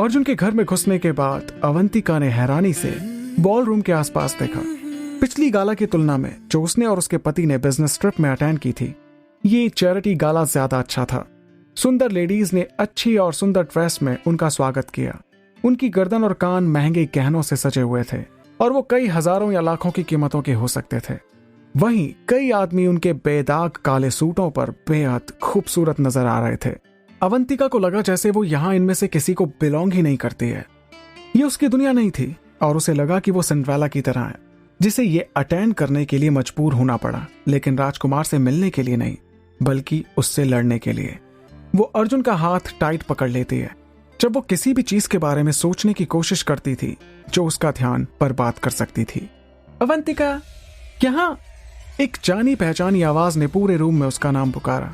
अर्जुन के घर में घुसने के बाद अवंतिका ने हैरानी से बॉल रूम के आसपास देखा। पिछली गाला की तुलना में जो उसने और उसके पति ने बिजनेस ट्रिप में अटेंड की थी, ये चैरिटी गाला ज्यादा अच्छा था। सुंदर लेडीज ने अच्छी और सुंदर ड्रेस में उनका स्वागत किया। उनकी गर्दन और कान महंगे गहनों से सजे हुए थे और वो कई हजारों या लाखों की कीमतों के हो सकते थे। वहीं कई आदमी उनके बेदाग काले सूटों पर बेहद खूबसूरत नजर आ रहे थे। अवंतिका को लगा जैसे वो यहाँ इनमें से किसी को बिलोंग ही नहीं करती है। ये उसकी दुनिया नहीं थी और उसे लगा कि वो सिंड्रेला की तरह है, जिसे ये अटेंड करने के लिए मजबूर होना पड़ा, लेकिन राजकुमार से मिलने के लिए नहीं बल्कि उससे लड़ने के लिए। वो अर्जुन का हाथ टाइट पकड़ लेती है जब वो किसी भी चीज के बारे में सोचने की कोशिश करती थी जो उसका ध्यान बर्बाद कर सकती थी। अवंतिका, यहाँ! एक जानी पहचानी आवाज ने पूरे रूम में उसका नाम पुकारा।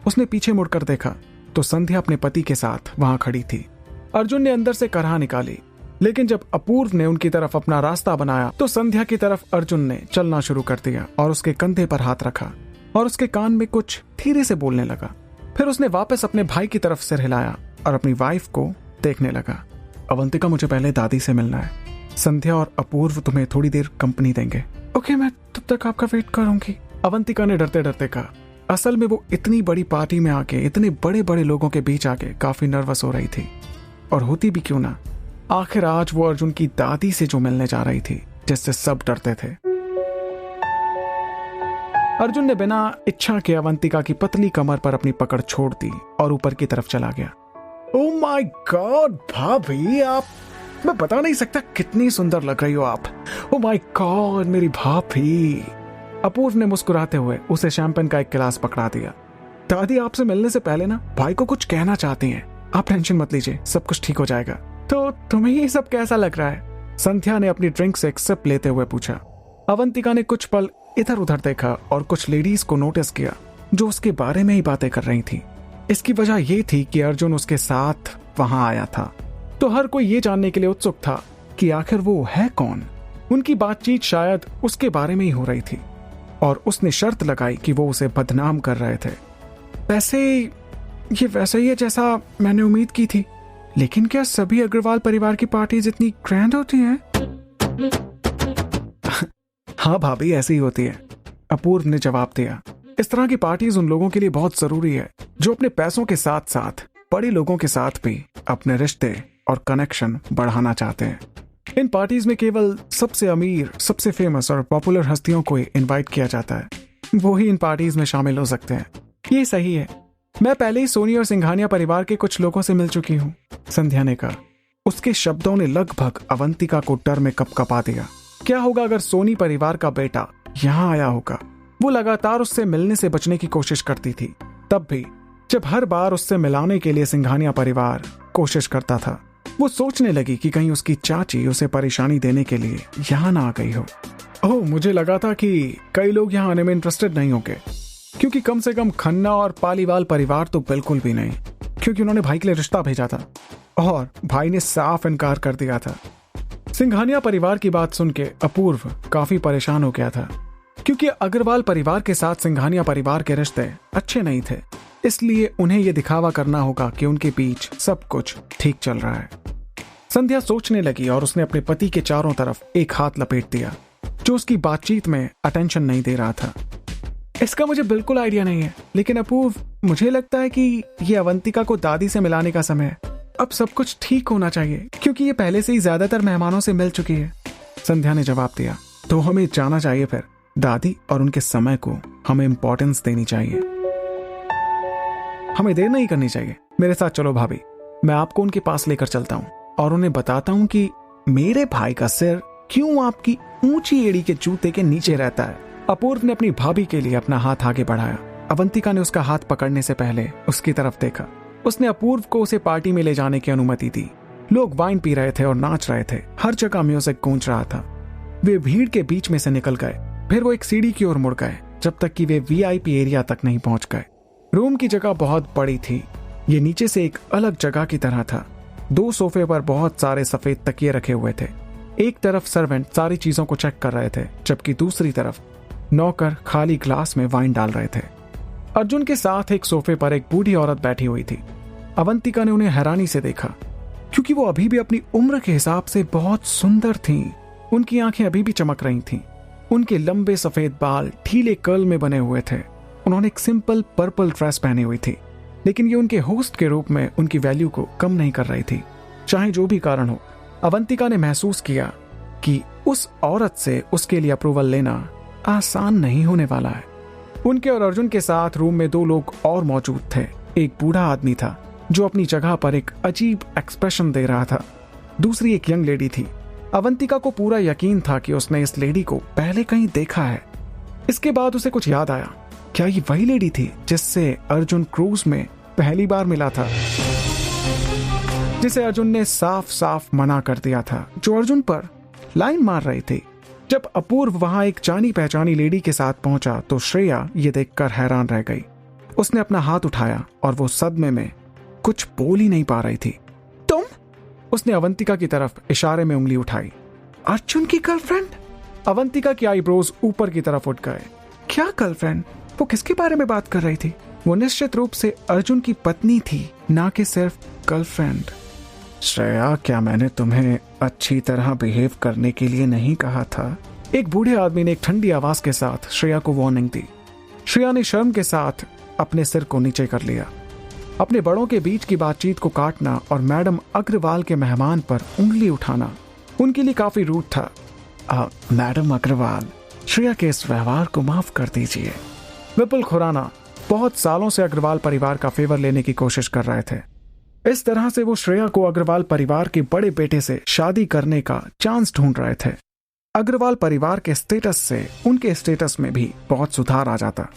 उसने पीछे मुड़कर देखा तो संध्या अपने पति के साथ वहां खड़ी थी। अर्जुन ने अंदर से कराह निकाली, लेकिन जब अपूर्व ने उनकी तरफ अपना रास्ता बनाया तो संध्या की तरफ अर्जुन ने चलना शुरू कर दिया और उसके कंधे पर हाथ रखा और उसके कान में कुछ धीरे से बोलने लगा। फिर उसने वापस अपने भाई की तरफ सिर हिलाया और अपनी वाइफ को देखने लगा। अवंतिका, मुझे पहले दादी से मिलना है। संध्या और अपूर्व तुम्हें थोड़ी देर कंपनी देंगे। ओके, मैं तब तक आपका वेट करूंगी, अवंतिका ने डरते डरते कहा। असल में वो इतनी बड़ी पार्टी में आके, इतने बड़े बड़े लोगों के बीच आके काफी नर्वस हो रही थी। और होती भी क्यों ना, आखिर आज वो अर्जुन की दादी से जो मिलने जा रही थी, जिससे सब डरते थे। अर्जुन ने बिना इच्छा के अवंतिका की पतली कमर पर अपनी पकड़ छोड़ दी और ऊपर की तरफ चला गया। ओह माय गॉड भाभी, आप, मैं बता नहीं सकता कितनी सुंदर लग रही हो आप। ओह माय गॉड मेरी भाभी। अपूर्व ने मुस्कुराते हुए उसे शैंपेन का एक गिलास पकड़ा दिया। दादी आपसे मिलने से पहले ना भाई को कुछ कहना चाहती हैं। आप टेंशन मत लीजिए, सब कुछ ठीक हो जाएगा। तो तुम्हें ये सब कैसा लग रहा है? संध्या ने अपनी ड्रिंक से एक सिप लेते हुए पूछा। अवंतिका ने कुछ पल इधर उधर देखा और कुछ लेडीज को नोटिस किया जो उसके बारे में ही बातें कर रही थी। इसकी वजह यह थी कि अर्जुन उसके साथ वहां आया था, तो हर कोई ये जानने के लिए उत्सुक था कि आखिर वो है कौन। उनकी बातचीत शायद उसके बारे में ही हो रही थी और उसने शर्त लगाई कि वो उसे बदनाम कर रहे थे। ये वैसा ही है जैसा मैंने उम्मीद की थी, लेकिन क्या सभी अग्रवाल परिवार की पार्टीज इतनी ग्रैंड होती हैं? हाँ भाभी, ऐसी ही होती है, अपूर्व ने जवाब दिया। इस तरह की पार्टीज उन लोगों के लिए बहुत जरूरी है जो अपने पैसों के साथ साथ बड़े लोगों के साथ भी अपने रिश्ते और कनेक्शन बढ़ाना चाहते हैं। इन पार्टीज में केवल सबसे अमीर, सबसे फेमस और पॉपुलर हस्तियों को इनवाइट किया जाता है। वो ही इन पार्टीज में शामिल हो सकते हैं। ये सही है। मैं पहले ही सोनी और सिंघानिया परिवार के कुछ लोगों से मिल चुकी हूँ, संध्या ने कहा। उसके शब्दों ने लगभग अवंतिका को डर में कपकपा दिया। क्या होगा अगर सोनी परिवार का बेटा यहाँ आया होगा? वो लगातार उससे मिलने से बचने की कोशिश करती थी, तब भी जब हर बार उससे मिलाने के लिए सिंघानिया परिवार कोशिश करता था। वो सोचने लगी कि कहीं उसकी चाची उसे परेशानी देने के लिए यहाँ ना आ गई हो। ओह, मुझे लगा था कि कई लोग यहाँ आने में इंटरेस्टेड नहीं होंगे, क्योंकि कम से कम खन्ना और पालीवाल परिवार तो बिल्कुल भी नहीं, क्योंकि उन्होंने भाई के लिए रिश्ता भेजा था और भाई ने साफ इनकार कर दिया था। सिंघानिया परिवार की बात सुन के अपूर्व काफी परेशान हो गया था, क्योंकि अग्रवाल परिवार के साथ सिंघानिया परिवार के रिश्ते अच्छे नहीं थे। इसलिए उन्हें यह दिखावा करना होगा कि उनके बीच सब कुछ ठीक चल रहा है। संध्या सोचने लगी और उसने अपने पति के चारों तरफ एक हाथ लपेट दिया जो उसकी बातचीत में अटेंशन नहीं दे रहा था। इसका मुझे बिल्कुल आइडिया नहीं है, लेकिन अपूर्व, मुझे लगता है कि ये अवंतिका को दादी से मिलाने का समय है। अब सब कुछ ठीक होना चाहिए, क्योंकि ये पहले से ही ज्यादातर मेहमानों से मिल चुकी है। संध्या ने जवाब दिया। तो हमें जाना चाहिए फिर। दादी और उनके समय को हमें इंपॉर्टेंस देनी चाहिए, हमें देर नहीं करनी चाहिए। मेरे साथ चलो भाभी, मैं आपको उनके पास लेकर चलता हूँ और उन्हें बताता हूँ कि मेरे भाई का सिर क्यों आपकी ऊंची एड़ी के जूते के नीचे रहता है। अपूर्व ने अपनी भाभी के लिए अपना हाथ आगे बढ़ाया। अवंतिका ने उसका हाथ पकड़ने से पहले उसकी तरफ देखा। उसने अपूर्व को उसे पार्टी में ले जाने की अनुमति दी। लोग वाइन पी रहे थे और नाच रहे थे। हर जगह म्यूजिक गूंज रहा था। वे भीड़ के बीच में से निकल गए। फिर वो एक सीढ़ी की ओर मुड़ गए जब तक कि वे वीआईपी एरिया तक नहीं पहुंच गए। रूम की जगह बहुत बड़ी थी। ये नीचे से एक अलग जगह की तरह था। 2 सोफे पर बहुत सारे सफेद तकिए रखे हुए थे। एक तरफ सर्वेंट सारी चीजों को चेक कर रहे थे, जबकि दूसरी तरफ नौकर खाली ग्लास में वाइन डाल रहे थे। अर्जुन के साथ एक सोफे पर एक बूढ़ी औरत बैठी हुई थी। अवंतिका ने उन्हें हैरानी से देखा। क्योंकि वो अभी भी अपनी उम्र के हिसाब से बहुत सुंदर थीं। उनकी आंखें अभी भी चमक रही थीं। उनके लंबे सफेद बाल ढीले कर्ल में बने हुए थे। उन्होंने एक सिंपल पर्पल ड्रेस पहनी हुई थी, लेकिन ये उनके होस्ट के रूप में उनकी वैल्यू को कम नहीं कर रही थी। चाहे जो भी कारण हो, अवंतिका ने महसूस किया कि उस औरत से उसके लिए अप्रूवल लेना आसान नहीं होने वाला है। उनके और अर्जुन के साथ रूम में 2 लोग और मौजूद थे। एक बूढ़ा आदमी था जो अपनी जगह पर एक अजीब एक्सप्रेशन दे रहा था। दूसरी एक यंग लेडी थी। अवंतिका को पूरा यकीन था कि उसने इस लेडी को पहले कहीं देखा है। इसके बाद उसे कुछ याद आया। क्या ये वही लेडी थी जिससे अर्जुन क्रूज में पहली बार मिला था, जिसे अर्जुन ने साफ साफ मना कर दिया था, जो अर्जुन पर लाइन मार रही थी? जब अपूर्व वहां एक जानी पहचानी लेडी के साथ पहुंचा तो श्रेया ये देखकर हैरान रह गई। उसने अपना हाथ उठाया और वो सदमे में कुछ बोल ही नहीं पा रही थी। तुम? उसने अवंतिका की तरफ इशारे में उंगली उठाई। अर्जुन की गर्लफ्रेंड? अवंतिका की आईब्रोज ऊपर की तरफ उठ गए। क्या गर्लफ्रेंड? वो किसके बारे में बात कर रही थी? वो निश्चित रूप से अर्जुन की पत्नी थी, ना कि सिर्फ गर्लफ्रेंड। श्रेया, क्या मैंने तुम्हें अच्छी तरह बिहेव करने के लिए नहीं कहा था? एक बूढ़े आदमी ने एक ठंडी आवाज के साथ श्रेया को वार्निंग दी। श्रेया ने शर्म के साथ अपने सिर को नीचे कर लिया। अपने बड़ों के बीच की बातचीत को काटना और मैडम अग्रवाल के मेहमान पर उंगली उठाना उनके लिए काफी रूड था। मैडम अग्रवाल, श्रेया के इस व्यवहार को माफ कर दीजिए। विपुल खुराना बहुत सालों से अग्रवाल परिवार का फेवर लेने की कोशिश कर रहे थे। इस तरह से वो श्रेया को अग्रवाल परिवार के बड़े बेटे से शादी करने का चांस ढूंढ रहे थे। अग्रवाल परिवार के स्टेटस से उनके स्टेटस में भी बहुत सुधार आ जाता,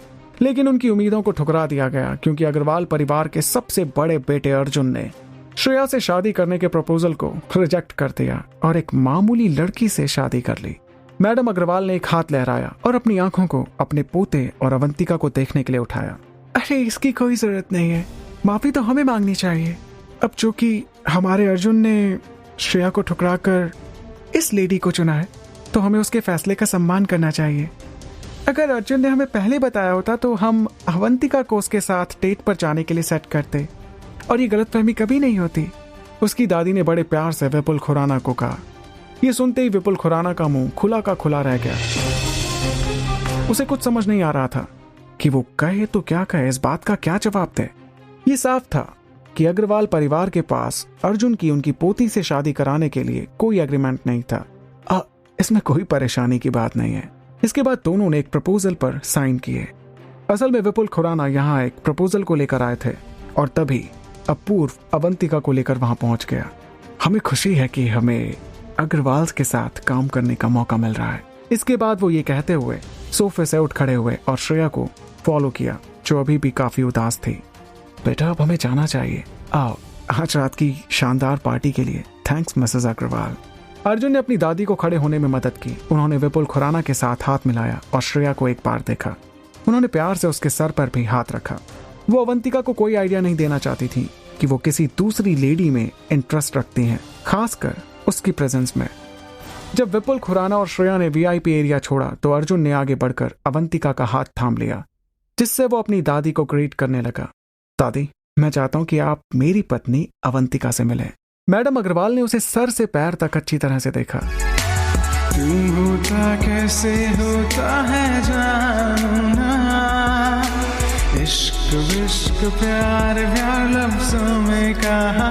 लेकिन उनकी उम्मीदों को ठुकरा दिया गया क्योंकि अग्रवाल परिवार के सबसे बड़े बेटे अर्जुन ने श्रेया से शादी करने के प्रपोजल को रिजेक्ट कर दिया और एक मामूली लड़की से शादी कर ली। मैडम अग्रवाल ने एक हाथ लहराया और अपनी आंखों को अपने पोते और अवंतिका को देखने के लिए उठाया। अरे, इसकी कोई जरूरत नहीं है, माफी तो हमें मांगनी चाहिए। अब चूंकि हमारे अर्जुन ने श्रेया को ठुकराकर इस लेडी को चुना है, तो हमें उसके फैसले का सम्मान करना चाहिए। अगर अर्जुन ने हमें पहले बताया होता तो हम अवंतिका को उसके साथ डेट पर जाने के लिए सेट करते और ये गलतफहमी कभी नहीं होती। उसकी दादी ने बड़े प्यार से विपुल खुराना को कहा। ये सुनते ही विपुल खुराना का मुंह खुला का खुला रह गया। उसे कुछ समझ नहीं आ रहा था कि वो कहे तो क्या कहे, इस बात का क्या जवाब दे। ये साफ था कि अग्रवाल परिवार के पास अर्जुन की उनकी पोती से शादी कराने के लिए कोई एग्रीमेंट नहीं था। इसमें कोई परेशानी की बात नहीं है। इसके बाद दोनों ने एक प्रपोजल पर साइन किए। असल में विपुल खुराना यहाँ एक प्रपोजल को लेकर आए थे और तभी अपूर्व अवंतिका को लेकर वहां पहुंच गया। हमें खुशी है कि हमें अग्रवाल के साथ काम करने का मौका मिल रहा है। इसके बाद वो ये कहते हुए सोफे से उठ खड़े हुए और श्रेया को फॉलो किया, जो अभी भी काफी उदास थी। बेटा, अब हमें जाना चाहिए। आओ, आज रात की शानदार पार्टी के लिए थैंक्स मिसेस अग्रवाल। अर्जुन ने अपनी दादी को खड़े होने में मदद की। उन्होंने विपुल खुराना के साथ हाथ मिलाया और श्रेया को एक बार देखा। उन्होंने प्यार से उसके सर पर भी हाथ रखा। वो अवंतिका को कोई आइडिया नहीं देना चाहती थी कि वो किसी दूसरी लेडी में इंटरेस्ट रखती हैं, खासकर उसकी प्रेजेंस में। जब विपुल खुराना और श्रेया ने वीआईपी एरिया छोड़ा तो अर्जुन ने आगे बढ़कर अवंतिका का हाथ थाम लिया, जिससे वो अपनी दादी को ग्रीट करने लगा। दादी, मैं चाहता हूं कि आप मेरी पत्नी अवंतिका से मिलें। मैडम अग्रवाल ने उसे सर से पैर तक अच्छी तरह से देखा। तुम होता कैसे होता है जानना, इश्क विश्क प्यार प्यार लफ्जों में कहा,